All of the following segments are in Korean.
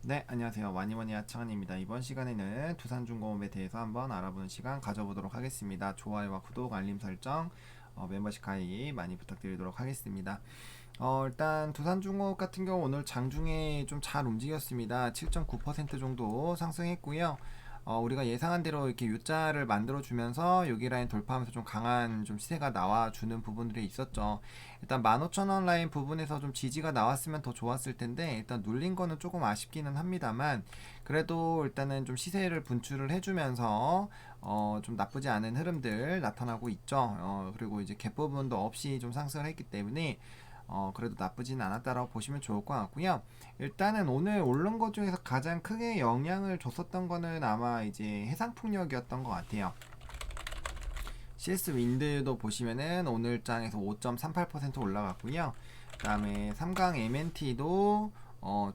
네, 안녕하세요. 와니와니 하창원입니다. 이번 시간에는 두산중공업에 대해서 한번 알아보는 시간 가져보도록 하겠습니다. 좋아요와 구독, 알림 설정, 멤버십 가입 많이 부탁드리도록 하겠습니다. 일단 두산중공업 같은 경우 오늘 장중에 좀 잘 움직였습니다. 7.9% 정도 상승했고요. 우리가 예상한 대로 이렇게 U자를 만들어주면서 여기 라인 돌파하면서 좀 강한 좀 시세가 나와주는 부분들이 있었죠. 일단 15,000원 라인 부분에서 좀 지지가 나왔으면 더 좋았을 텐데 일단 눌린 거는 조금 아쉽기는 합니다만 그래도 일단은 좀 시세를 분출을 해주면서 좀 나쁘지 않은 흐름들 나타나고 있죠. 그리고 이제 갭 부분도 없이 좀 상승을 했기 때문에 그래도 나쁘진 않았다라고 보시면 좋을 것 같고요. 일단은 오늘 오른 것 중에서 가장 크게 영향을 줬었던 거는 아마 이제 해상풍력이었던 것 같아요. CS 윈드도 보시면은 오늘 장에서 5.38% 올라갔고요. 그 다음에 삼강 MNT도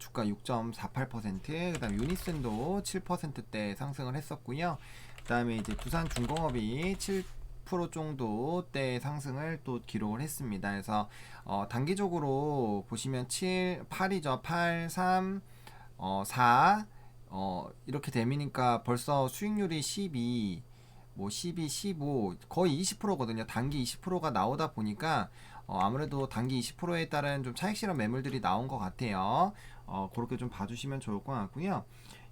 주가 6.48%, 그 다음 유니슨도 7%대 상승을 했었고요. 그 다음에 이제 두산중공업이 7% 정도대 상승을 또 기록을 했습니다. 그래서 단기적으로 보시면 7, 8이죠. 8, 3, 4 이렇게 되니까 벌써 수익률이 12, 뭐 12, 15 거의 20%거든요. 단기 20%가 나오다 보니까 아무래도 단기 20%에 따른 좀 차익 실현 매물들이 나온 것 같아요. 그렇게 좀 봐주시면 좋을 것 같고요.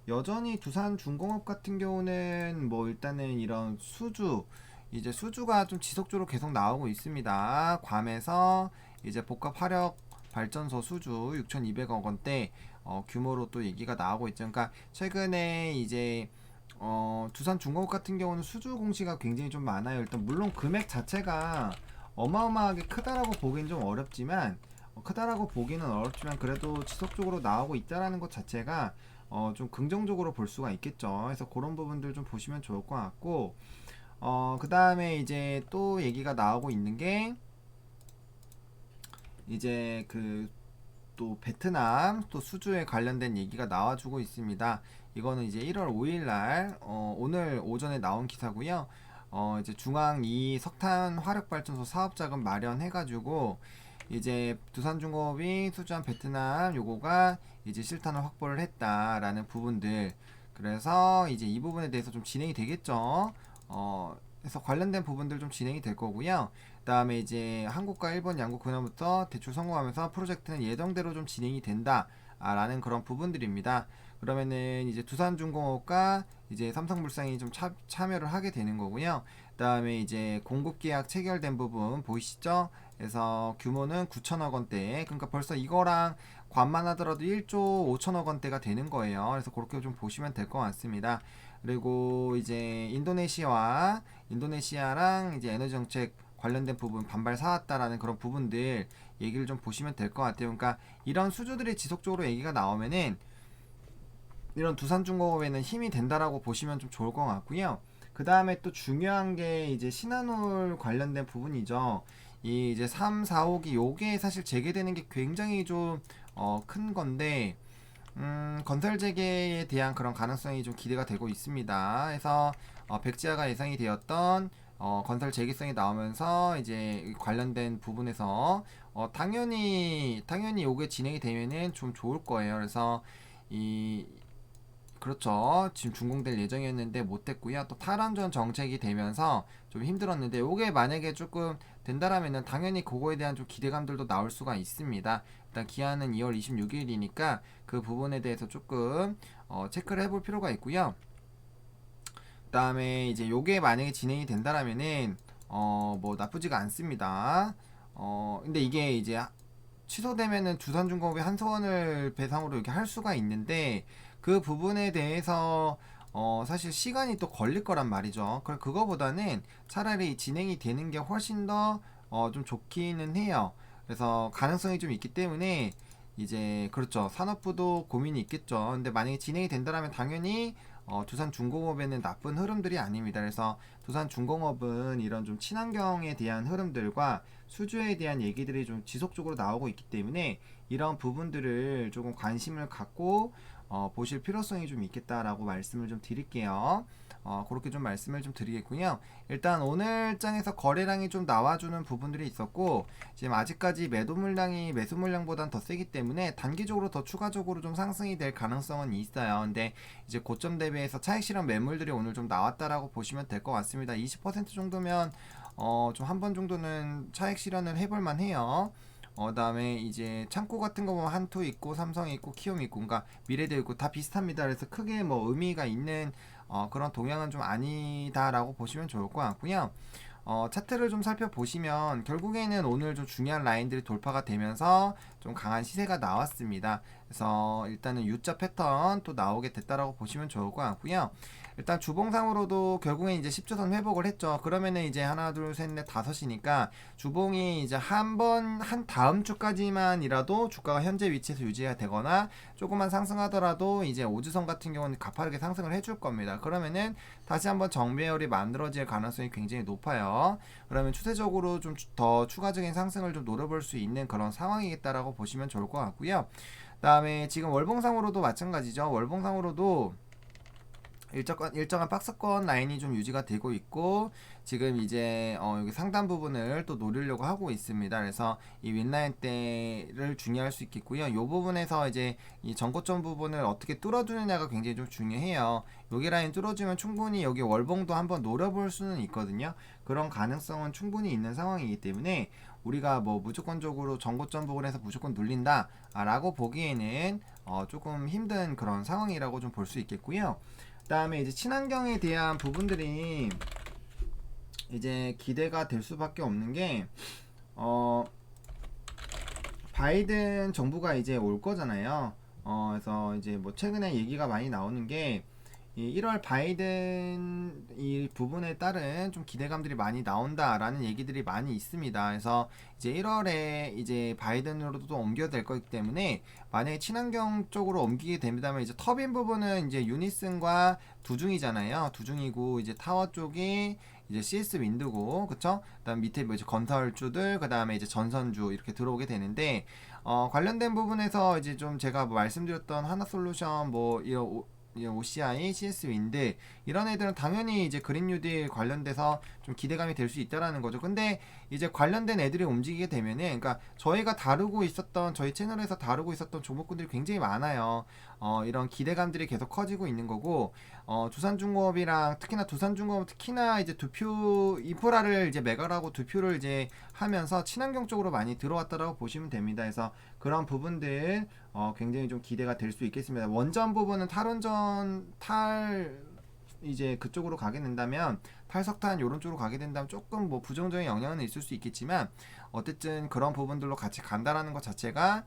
여전히 두산중공업 같은 경우는 뭐 일단은 이런 수주 이제 수주가 좀 지속적으로 계속 나오고 있습니다. 괌에서 이제 복합 화력 발전소 수주 6,200억 원대 규모로 또 얘기가 나오고 있죠. 그러니까 최근에 이제 두산중공업 같은 경우는 수주 공시가 굉장히 좀 많아요. 일단 물론 금액 자체가 어마어마하게 크다라고 보기는 좀 어렵지만 크다라고 보기는 어렵지만 그래도 지속적으로 나오고 있다라는 것 자체가 좀 긍정적으로 볼 수가 있겠죠. 그래서 그런 부분들 좀 보시면 좋을 것 같고 그 다음에 이제 또 얘기가 나오고 있는 게 이제 그 또 베트남 또 수주에 관련된 얘기가 나와주고 있습니다. 이거는 이제 1월 5일 날 오늘 오전에 나온 기사고요. 이제 중앙 2 석탄 화력 발전소 사업 자금 마련해 가지고 이제 두산중공업이 수주한 베트남 요거가 이제 실탄을 확보를 했다라는 부분들. 그래서 이제 이 부분에 대해서 좀 진행이 되겠죠. 그래서 관련된 부분들 좀 진행이 될 거고요. 그 다음에 이제 한국과 일본 양국 군함부터 대출 성공하면서 프로젝트는 예정대로 좀 진행이 된다. 라는 그런 부분들입니다. 그러면은 이제 두산중공업과 이제 삼성물산이 좀 참여를 하게 되는 거고요. 그 다음에 이제 공급계약 체결된 부분 보이시죠? 그래서 규모는 9천억 원대. 그러니까 벌써 이거랑 관만 하더라도 1조 5천억 원대가 되는 거예요. 그래서 그렇게 좀 보시면 될 것 같습니다. 그리고 이제 인도네시아랑 이제 에너지 정책 관련된 부분 반발 사왔다라는 그런 부분들 얘기를 좀 보시면 될 것 같아요. 그러니까 이런 수주들이 지속적으로 얘기가 나오면은 이런 두산중공업에는 힘이 된다라고 보시면 좀 좋을 것 같고요. 그 다음에 또 중요한 게 이제 신한울 관련된 부분이죠. 이 이제 3, 4호기 요게 사실 재개되는 게 굉장히 좀 큰 건데 건설 재개에 대한 그런 가능성이 좀 기대가 되고 있습니다. 그래서 백지화가 예상이 되었던 건설 재개성이 나오면서 이제 관련된 부분에서 당연히 요게 진행이 되면은 좀 좋을 거예요. 그래서 이 그렇죠. 지금 준공될 예정이었는데 못됐고요. 또 탈원전 정책이 되면서 좀 힘들었는데 요게 만약에 조금 된다라면은 당연히 그거에 대한 좀 기대감들도 나올 수가 있습니다. 일단 기한은 2월 26일이니까 그 부분에 대해서 조금 체크를 해볼 필요가 있고요. 그다음에 이제 요게 만약에 진행이 된다라면은 뭐 나쁘지가 않습니다. 근데 이게 이제 취소되면은 두산중공업이 한선을 배상으로 이렇게 할 수가 있는데 그 부분에 대해서 사실 시간이 또 걸릴 거란 말이죠. 그거보다는 차라리 진행이 되는 게 훨씬 더 좀 좋기는 해요. 그래서 가능성이 좀 있기 때문에 이제 그렇죠. 산업부도 고민이 있겠죠. 근데 만약에 진행이 된다면 당연히 두산중공업에는 나쁜 흐름들이 아닙니다. 그래서 두산중공업은 이런 좀 친환경에 대한 흐름들과 수주에 대한 얘기들이 좀 지속적으로 나오고 있기 때문에 이런 부분들을 조금 관심을 갖고 보실 필요성이 좀 있겠다라고 말씀을 좀 드릴게요. 그렇게 좀 말씀을 좀 드리겠고요. 일단 오늘 장에서 거래량이 좀 나와주는 부분들이 있었고, 지금 아직까지 매도 물량이 매수 물량보단 더 세기 때문에 단기적으로 더 추가적으로 좀 상승이 될 가능성은 있어요. 근데 이제 고점 대비해서 차익 실현 매물들이 오늘 좀 나왔다라고 보시면 될 것 같습니다. 20% 정도면 좀 한 번 정도는 차익 실현을 해볼 만해요. 다음에 이제 창고 같은 거 보면 한투 있고 삼성 있고 키움 있고 그러니까 미래도 있고 다 비슷합니다. 그래서 크게 뭐 의미가 있는 그런 동향은 좀 아니다라고 보시면 좋을 것 같고요. 차트를 좀 살펴보시면 결국에는 오늘 좀 중요한 라인들이 돌파가 되면서 좀 강한 시세가 나왔습니다. 그래서 일단은 U자 패턴 또 나오게 됐다라고 보시면 좋을 것 같고요. 일단 주봉상으로도 결국엔 이제 10조선 회복을 했죠. 그러면은 이제 하나, 둘, 셋, 넷, 다섯이니까 주봉이 이제 한 다음 주까지만이라도 주가가 현재 위치에서 유지가 되거나 조금만 상승하더라도 이제 오주선 같은 경우는 가파르게 상승을 해줄 겁니다. 그러면은 다시 한번 정배열이 만들어질 가능성이 굉장히 높아요. 그러면 추세적으로 좀 더 추가적인 상승을 좀 노려볼 수 있는 그런 상황이겠다라고 보시면 좋을 것 같고요. 그다음에 지금 월봉상으로도 마찬가지죠. 월봉상으로도 일정한 박스권 라인이 좀 유지가 되고 있고 지금 이제 여기 상단 부분을 또 노리려고 하고 있습니다. 그래서 이 윗라인 때를 중요할 수 있겠고요. 이 부분에서 이제 이 전고점 부분을 어떻게 뚫어주느냐가 굉장히 좀 중요해요. 여기 라인 뚫어주면 충분히 여기 월봉도 한번 노려볼 수는 있거든요. 그런 가능성은 충분히 있는 상황이기 때문에 우리가 뭐 무조건적으로 전고점 부분에서 무조건 눌린다 라고 보기에는 조금 힘든 그런 상황이라고 좀 볼 수 있겠고요. 그 다음에 이제 친환경에 대한 부분들이 이제 기대가 될 수밖에 없는 게 바이든 정부가 이제 올 거잖아요. 그래서 이제 뭐 최근에 얘기가 많이 나오는 게 이 1월 바이든 이 부분에 따른 좀 기대감들이 많이 나온다라는 얘기들이 많이 있습니다. 그래서 이제 1월에 이제 바이든으로도 옮겨될 거기 때문에 만약에 친환경 쪽으로 옮기게 된다면 이제 터빈 부분은 이제 유니슨과 두중이잖아요. 두중이고 이제 타워 쪽이 이제 CS 윈드고 그쵸? 그다음 밑에 뭐 이제 건설주들 그다음에 이제 전선주 이렇게 들어오게 되는데 관련된 부분에서 이제 좀 제가 뭐 말씀드렸던 하나솔루션 뭐 이런 OCI, CS 윈드 이런 애들은 당연히 이제 그린 뉴딜 관련돼서 좀 기대감이 될 수 있다라는 거죠. 근데 이제 관련된 애들이 움직이게 되면은 그러니까 저희가 다루고 있었던 저희 채널에서 다루고 있었던 종목군들이 굉장히 많아요. 이런 기대감들이 계속 커지고 있는 거고 두산중공업이랑 특히나 두산중공업 특히나 이제 두표 인프라를 이제 매각하고 두표를 이제 하면서 친환경 쪽으로 많이 들어왔다라고 보시면 됩니다. 그래서 그런 부분들 굉장히 좀 기대가 될 수 있겠습니다. 원전 부분은 이제 그쪽으로 가게 된다면 탈석탄 이런 쪽으로 가게 된다면 조금 뭐 부정적인 영향은 있을 수 있겠지만 어쨌든 그런 부분들로 같이 간다라는 것 자체가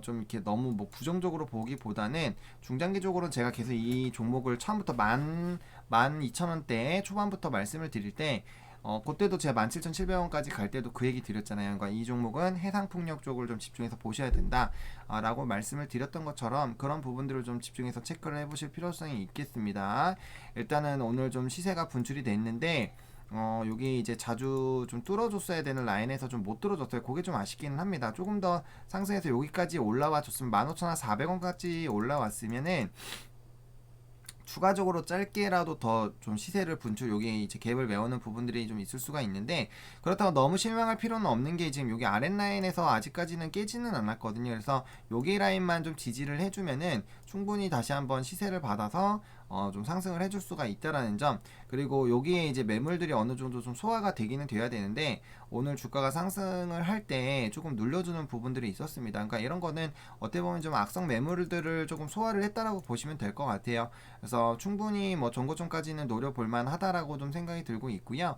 좀 이렇게 너무 뭐 부정적으로 보기보다는 중장기적으로 제가 계속 이 종목을 처음부터 12,000원대 초반부터 말씀을 드릴 때 그때도 제가 17,700원까지 갈 때도 그 얘기 드렸잖아요. 그러니까 이 종목은 해상풍력 쪽을 좀 집중해서 보셔야 된다 라고 말씀을 드렸던 것처럼 그런 부분들을 좀 집중해서 체크를 해보실 필요성이 있겠습니다. 일단은 오늘 좀 시세가 분출이 됐는데 여기 이제 자주 좀 뚫어줬어야 되는 라인에서 좀 못 뚫어줬어요. 그게 좀 아쉽기는 합니다. 조금 더 상승해서 여기까지 올라와 줬으면 15,400원까지 올라왔으면은 추가적으로 짧게라도 더 좀 시세를 분출 여기 이제 갭을 메우는 부분들이 좀 있을 수가 있는데 그렇다고 너무 실망할 필요는 없는 게 지금 여기 아랫라인에서 아직까지는 깨지는 않았거든요. 그래서 여기 라인만 좀 지지를 해주면은 충분히 다시 한번 시세를 받아서 좀 상승을 해줄 수가 있다라는 점 그리고 여기에 이제 매물들이 어느 정도 좀 소화가 되기는 돼야 되는데 오늘 주가가 상승을 할 때 조금 눌려주는 부분들이 있었습니다. 그러니까 이런 거는 어떻게 보면 좀 악성 매물들을 조금 소화를 했다라고 보시면 될 것 같아요. 그래서 충분히 뭐 전고점까지는 노려볼 만하다라고 좀 생각이 들고 있고요.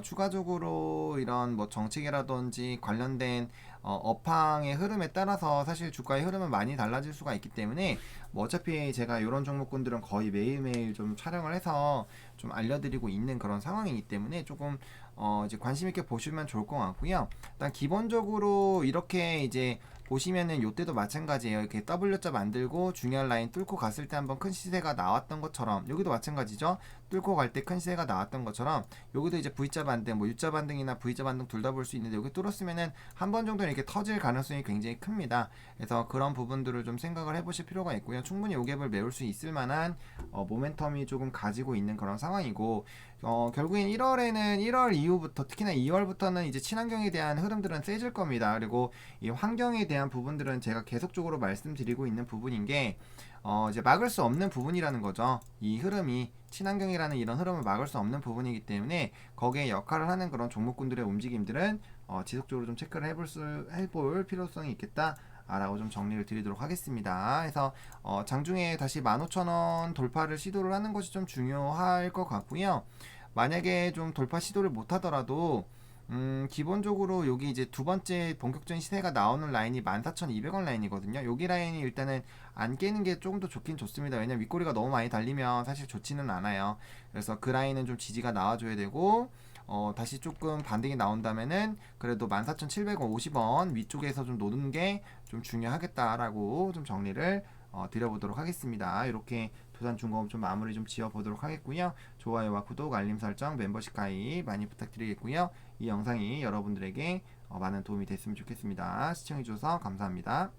추가적으로 이런 뭐 정책이라든지 관련된 업황의 흐름에 따라서 사실 주가의 흐름은 많이 달라질 수가 있기 때문에 뭐 어차피 제가 이런 종목군들은 거의 매일매일 좀 촬영을 해서 좀 알려드리고 있는 그런 상황이기 때문에 조금 이제 관심 있게 보시면 좋을 것 같고요. 일단 기본적으로 이렇게 이제 보시면은 요때도 마찬가지예요. 이렇게 W자 만들고 중요한 라인 뚫고 갔을 때 한번 큰 시세가 나왔던 것처럼 여기도 마찬가지죠. 뚫고 갈 때 큰 시세가 나왔던 것처럼 여기도 이제 V자 반등, 뭐 U자 반등이나 V자 반등 둘 다 볼 수 있는데 여기 뚫었으면은 한 번 정도는 이렇게 터질 가능성이 굉장히 큽니다. 그래서 그런 부분들을 좀 생각을 해보실 필요가 있고요. 충분히 요 갭을 메울 수 있을 만한 모멘텀이 조금 가지고 있는 그런 상황이고 결국엔 1월 이후부터 특히나 2월부터는 이제 친환경에 대한 흐름들은 세질 겁니다. 그리고 이 환경에 대한 부분들은 제가 계속적으로 말씀드리고 있는 부분인 게 이제 막을 수 없는 부분이라는 거죠. 이 흐름이 친환경이라는 이런 흐름을 막을 수 없는 부분이기 때문에 거기에 역할을 하는 그런 종목군들의 움직임들은 지속적으로 좀 체크를 해볼 필요성이 있겠다. 라고 좀 정리를 드리도록 하겠습니다. 그래서 장중에 다시 15,000원 돌파를 시도를 하는 것이 좀 중요할 것 같고요. 만약에 좀 돌파 시도를 못 하더라도 기본적으로 여기 이제 두 번째 본격적인 시세가 나오는 라인이 14,200원 라인이거든요. 여기 라인이 일단은 안 깨는 게 조금 더 좋긴 좋습니다. 왜냐면 윗꼬리가 너무 많이 달리면 사실 좋지는 않아요. 그래서 그 라인은 좀 지지가 나와줘야 되고 다시 조금 반등이 나온다면은 그래도 14,750원 위쪽에서 좀 노는 게 좀 중요하겠다라고 좀 정리를 드려보도록 하겠습니다. 이렇게 두산중공업 좀 마무리 좀 지어보도록 하겠고요. 좋아요와 구독, 알림 설정, 멤버십 가입 많이 부탁드리겠고요. 이 영상이 여러분들에게 많은 도움이 됐으면 좋겠습니다. 시청해주셔서 감사합니다.